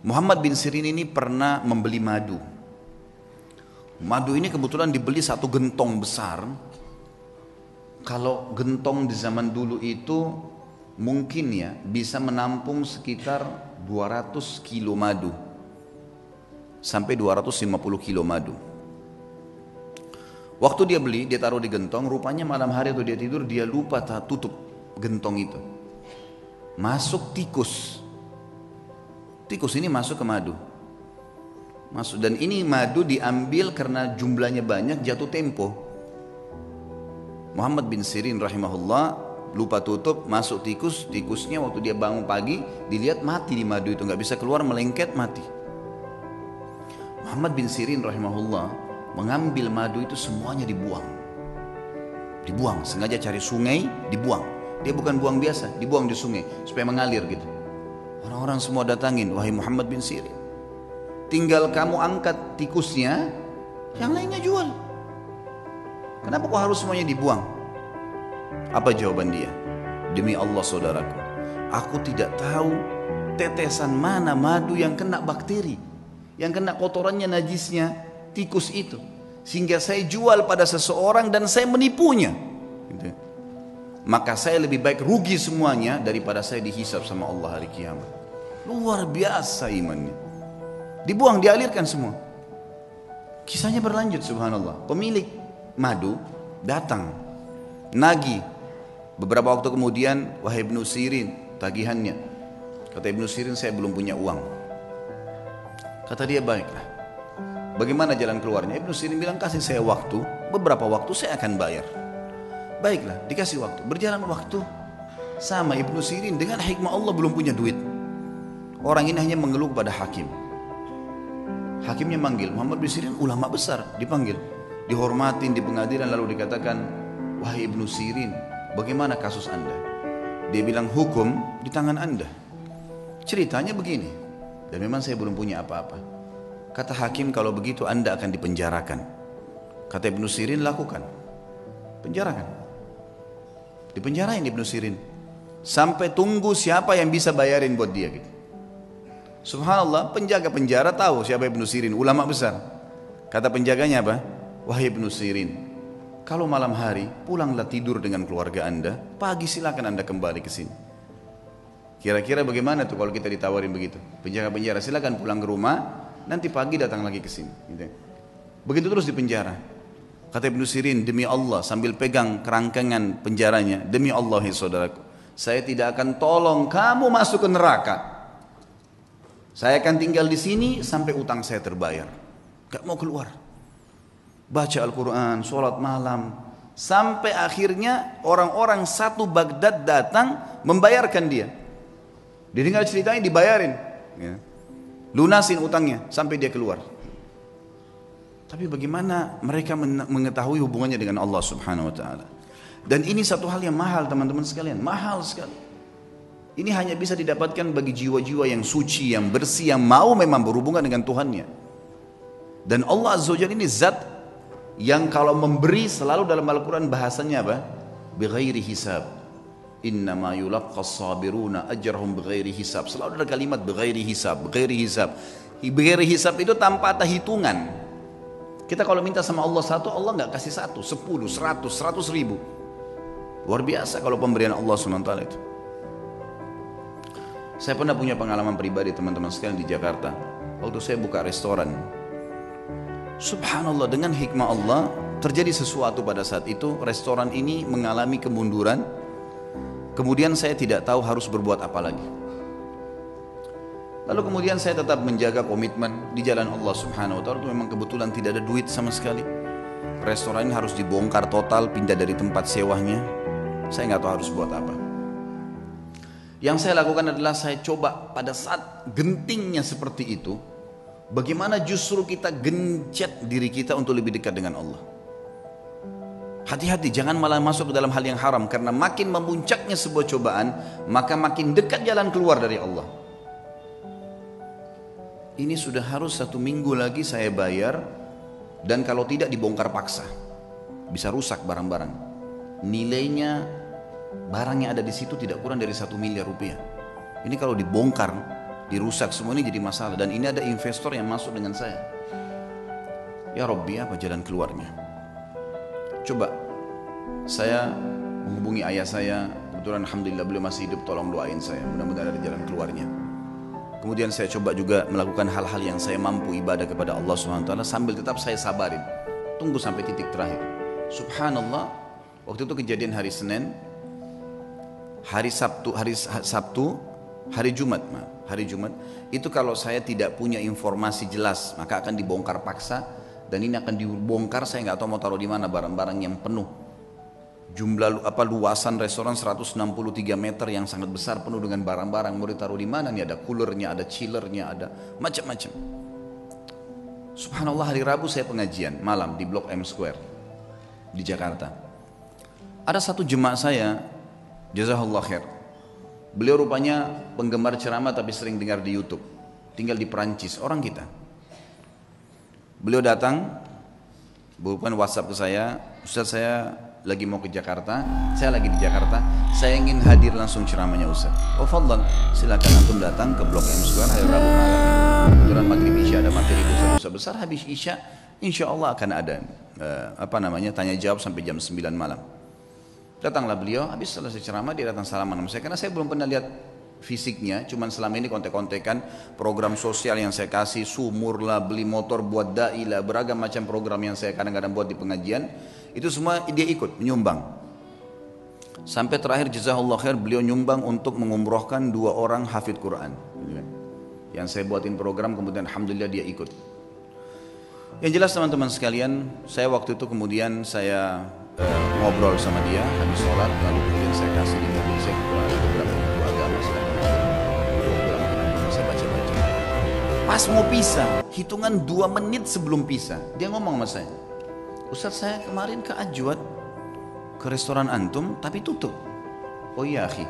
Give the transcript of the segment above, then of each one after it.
Muhammad bin Sirin ini pernah membeli madu. Madu ini kebetulan dibeli satu gentong besar. Kalau gentong di zaman dulu itu mungkin ya bisa menampung sekitar 200 kilo madu. Sampai 250 kilo madu. Waktu dia beli, dia taruh di gentong, rupanya malam hari atau dia tidur, dia lupa tutup gentong itu. Masuk tikus. Tikus ini masuk ke madu. Masuk, dan ini madu diambil karena jumlahnya banyak, jatuh tempo. Muhammad bin Sirin rahimahullah lupa tutup, masuk tikus. Tikusnya waktu dia bangun pagi, dilihat mati di madu itu, nggak bisa keluar, melengket, mati. Muhammad bin Sirin rahimahullah mengambil madu itu semuanya dibuang. Dibuang, sengaja cari sungai, dibuang. Dia bukan buang biasa, dibuang di sungai supaya mengalir gitu. Orang-orang semua datangin, wahai Muhammad bin Sirin, tinggal kamu angkat tikusnya, yang lainnya jual. Kenapa kok harus semuanya dibuang? Apa jawaban dia? Demi Allah saudaraku, aku tidak tahu tetesan mana madu yang kena bakteri, yang kena kotorannya, najisnya tikus itu, sehingga saya jual pada seseorang dan saya menipunya gitu. Maka saya lebih baik rugi semuanya daripada saya dihisab sama Allah hari kiamat. Luar biasa imannya. Dibuang, dialirkan semua. Kisahnya berlanjut, subhanallah. Pemilik madu datang nagih. Beberapa waktu kemudian, wahai Ibnu Sirin, tagihannya. Kata Ibnu Sirin, saya belum punya uang. Kata dia, baiklah, bagaimana jalan keluarnya? Ibnu Sirin bilang, kasih saya waktu, beberapa waktu saya akan bayar. Baiklah, dikasih waktu. Berjalan waktu, sama Ibnu Sirin dengan hikmah Allah belum punya duit. Orang ini hanya mengeluh kepada hakim. Hakimnya manggil, Muhammad bin Sirin ulama besar, dipanggil, dihormatin di pengadilan, lalu dikatakan, wahai Ibnu Sirin, bagaimana kasus anda? Dia bilang, hukum di tangan anda. Ceritanya begini, dan memang saya belum punya apa-apa. Kata hakim, kalau begitu anda akan dipenjarakan. Kata Ibnu Sirin, lakukan, penjarakan. Dipenjarain Ibnu Sirin sampai tunggu siapa yang bisa bayarin buat dia gitu. Subhanallah, penjaga penjara tahu siapa Ibnu Sirin, ulama besar. Kata penjaganya apa? Wahai Ibnu Sirin, kalau malam hari pulanglah tidur dengan keluarga anda, pagi silakan anda kembali ke sini. Kira-kira bagaimana tuh kalau kita ditawarin begitu? Penjaga penjara, silakan pulang ke rumah, nanti pagi datang lagi ke sini gitu. Begitu terus di penjara. Kata Ibnu Sirin, demi Allah, sambil pegang kerangkengan penjaranya, demi Allah ya saudaraku, saya tidak akan tolong kamu masuk ke neraka. Saya akan tinggal di sini sampai utang saya terbayar. Gak mau keluar. Baca Al-Quran, sholat malam, sampai akhirnya orang-orang satu Baghdad datang membayarkan dia. Dia tinggal ceritanya dibayarin, ya. Lunasin utangnya sampai dia keluar. Tapi bagaimana mereka mengetahui hubungannya dengan Allah Subhanahu wa taala? Dan ini satu hal yang mahal teman-teman sekalian, mahal sekali. Ini hanya bisa didapatkan bagi jiwa-jiwa yang suci, yang bersih, yang mau memang berhubungan dengan Tuhannya. Dan Allah Azza wa Jalla ini zat yang kalau memberi selalu dalam Al-Quran bahasanya apa? Bighairi hisab. Innama yulaqqas sabiruna ajrahum bighairi hisab. Selalu ada kalimat bighairi hisab, bighairi hisab. Bighairi hisab itu tanpa ada hitungan. Kita kalau minta sama Allah satu, Allah nggak kasih satu, 10, 100 ribu. Luar biasa kalau pemberian Allah SWT itu. Saya pernah punya pengalaman pribadi teman-teman sekalian di Jakarta. Waktu saya buka restoran, subhanallah, dengan hikmah Allah terjadi sesuatu pada saat itu. Restoran ini mengalami kemunduran. Kemudian saya tidak tahu harus berbuat apa lagi. Lalu kemudian saya tetap menjaga komitmen di jalan Allah Subhanahu wa taala. Itu memang kebetulan tidak ada duit sama sekali. Restoran ini harus dibongkar total, pindah dari tempat sewanya. Saya nggak tahu harus buat apa. Yang saya lakukan adalah saya coba pada saat gentingnya seperti itu, bagaimana justru kita gencet diri kita untuk lebih dekat dengan Allah. Hati-hati, jangan malah masuk ke dalam hal yang haram, karena makin memuncaknya sebuah cobaan, maka makin dekat jalan keluar dari Allah. Ini sudah harus 1 minggu lagi saya bayar, dan kalau tidak dibongkar paksa, bisa rusak barang-barang. Nilainya barang yang ada di situ tidak kurang dari 1 miliar rupiah. Ini kalau dibongkar dirusak semua, ini jadi masalah. Dan ini ada investor yang masuk dengan saya. Ya Rabbi, apa jalan keluarnya? Coba saya menghubungi ayah saya, kebetulan alhamdulillah beliau masih hidup, tolong doain saya, mudah-mudahan ada jalan keluarnya. Kemudian saya coba juga melakukan hal-hal yang saya mampu, ibadah kepada Allah SWT, sambil tetap saya sabarin, tunggu sampai titik terakhir. Subhanallah, waktu itu kejadian hari Senin, hari Jumat itu kalau saya tidak punya informasi jelas maka akan dibongkar paksa, dan ini akan dibongkar, saya nggak tahu mau taruh di mana barang-barang yang penuh. Luasan restoran 163 meter yang sangat besar, penuh dengan barang-barang, mau ditaruh di mana nih? Ada coolernya, ada chillernya, ada macam-macam. Subhanallah, hari Rabu saya pengajian malam di Blok M Square di Jakarta. Ada satu jemaah saya, jazakallah khair. Beliau rupanya penggemar ceramah tapi sering dengar di YouTube. Tinggal di Perancis, orang kita. Beliau datang, bukan WhatsApp ke saya, Ustaz saya lagi mau ke Jakarta, saya lagi di Jakarta, saya ingin hadir langsung ceramahnya Ustaz. Oh fadlan, silakan antum datang ke Blok M Square hari Rabu malam. Kebetulan maghrib Isya ada materi besar, habis Isya insya Allah akan ada tanya jawab sampai jam 9 malam. Datanglah beliau, habis selesai ceramah dia datang salaman sama saya, karena saya belum pernah lihat fisiknya, cuman selama ini kontek-kontekan program sosial yang saya kasih, sumur lah, beli motor buat dai lah, beragam macam program yang saya kadang-kadang buat di pengajian, itu semua dia ikut menyumbang. Sampai terakhir jazakallah khair, beliau nyumbang untuk mengumrohkan 2 orang hafidh Quran. Yang saya buatin program, kemudian alhamdulillah dia ikut. Yang jelas teman-teman sekalian, saya waktu itu kemudian saya ngobrol sama dia habis sholat, lalu kemudian saya kasih di mobil saya ada beberapa buku agama, saya baca-baca. Pas mau pisah, hitungan 2 menit sebelum pisah, dia ngomong sama saya, Ustaz saya kemarin ke Ajwad, ke restoran antum tapi tutup. Oh iya akhi,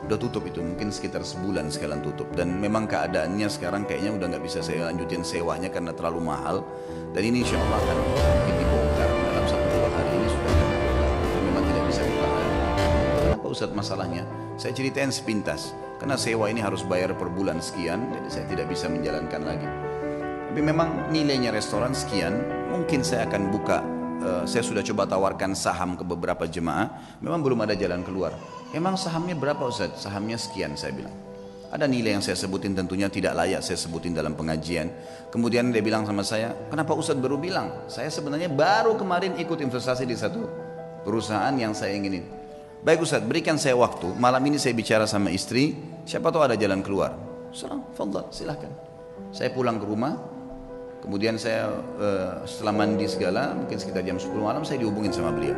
udah tutup itu, mungkin sekitar sebulan sekalian tutup. Dan memang keadaannya sekarang kayaknya udah gak bisa saya lanjutin sewanya karena terlalu mahal. Dan ini insya Allah akan mungkin dibongkar dalam 1-2 hari ini sudah memang tidak bisa ditahan. Kenapa Ustaz masalahnya? Saya ceritain sepintas, karena sewa ini harus bayar per bulan sekian, jadi saya tidak bisa menjalankan lagi. Tapi memang nilainya restoran sekian, mungkin saya akan buka. Saya sudah coba tawarkan saham ke beberapa jemaah, memang belum ada jalan keluar. Emang sahamnya berapa Ustaz? Sahamnya sekian, saya bilang. Ada nilai yang saya sebutin, tentunya tidak layak saya sebutin dalam pengajian. Kemudian dia bilang sama saya, kenapa Ustaz baru bilang? Saya sebenarnya baru kemarin ikut investasi di satu perusahaan yang saya inginin. Baik Ustaz, berikan saya waktu, malam ini saya bicara sama istri, siapa tahu ada jalan keluar. Fadhal, silahkan. Saya pulang ke rumah. Kemudian saya setelah mandi segala, mungkin sekitar jam 10 malam saya dihubungin sama beliau.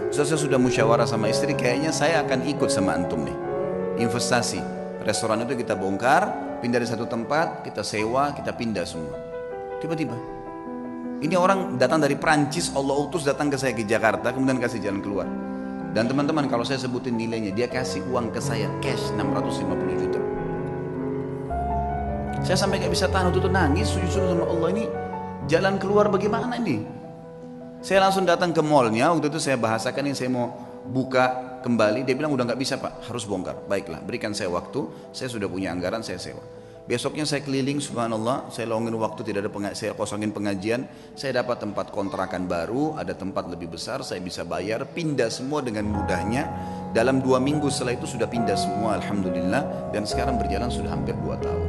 Ustaz saya sudah musyawarah sama istri, kayaknya saya akan ikut sama antum nih. Investasi, restoran itu kita bongkar, pindah dari satu tempat, kita sewa, kita pindah semua. Tiba-tiba, ini orang datang dari Prancis, Allah utus datang ke saya ke Jakarta, kemudian kasih jalan keluar. Dan teman-teman kalau saya sebutin nilainya, dia kasih uang ke saya cash 650 juta. Saya sampai gak bisa tahan, waktu itu nangis sujud sama Allah, ini jalan keluar bagaimana ini? Saya langsung datang ke mallnya, waktu itu saya bahasakan ini saya mau buka kembali. Dia bilang udah gak bisa Pak, harus bongkar. Baiklah, berikan saya waktu, saya sudah punya anggaran, saya sewa. Besoknya saya keliling, subhanallah, saya longin waktu, tidak ada saya kosongin pengajian, saya dapat tempat kontrakan baru, ada tempat lebih besar, saya bisa bayar, pindah semua dengan mudahnya. Dalam 2 minggu setelah itu sudah pindah semua, alhamdulillah, dan sekarang berjalan sudah hampir 2 tahun.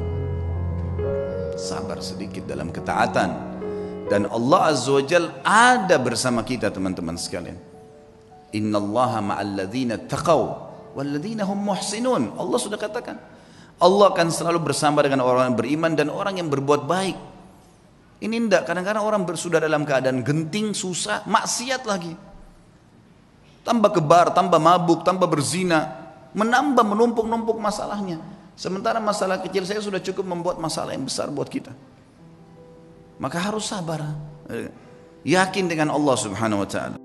Sabar sedikit dalam ketaatan, dan Allah Azza wa Jal ada bersama kita teman-teman sekalian. Innallaha ma'al ladzina taqaw wal ladzina hum muhsinun. Allah sudah katakan, Allah akan selalu bersama dengan orang yang beriman dan orang yang berbuat baik. Ini enggak, kadang-kadang orang sudah dalam keadaan genting, susah, maksiat lagi, tambah kebar, tambah mabuk, tambah berzina, menambah menumpuk-numpuk masalahnya. Sementara masalah kecil saya sudah cukup membuat masalah yang besar buat kita. Maka harus sabar, yakin dengan Allah Subhanahu wa ta'ala.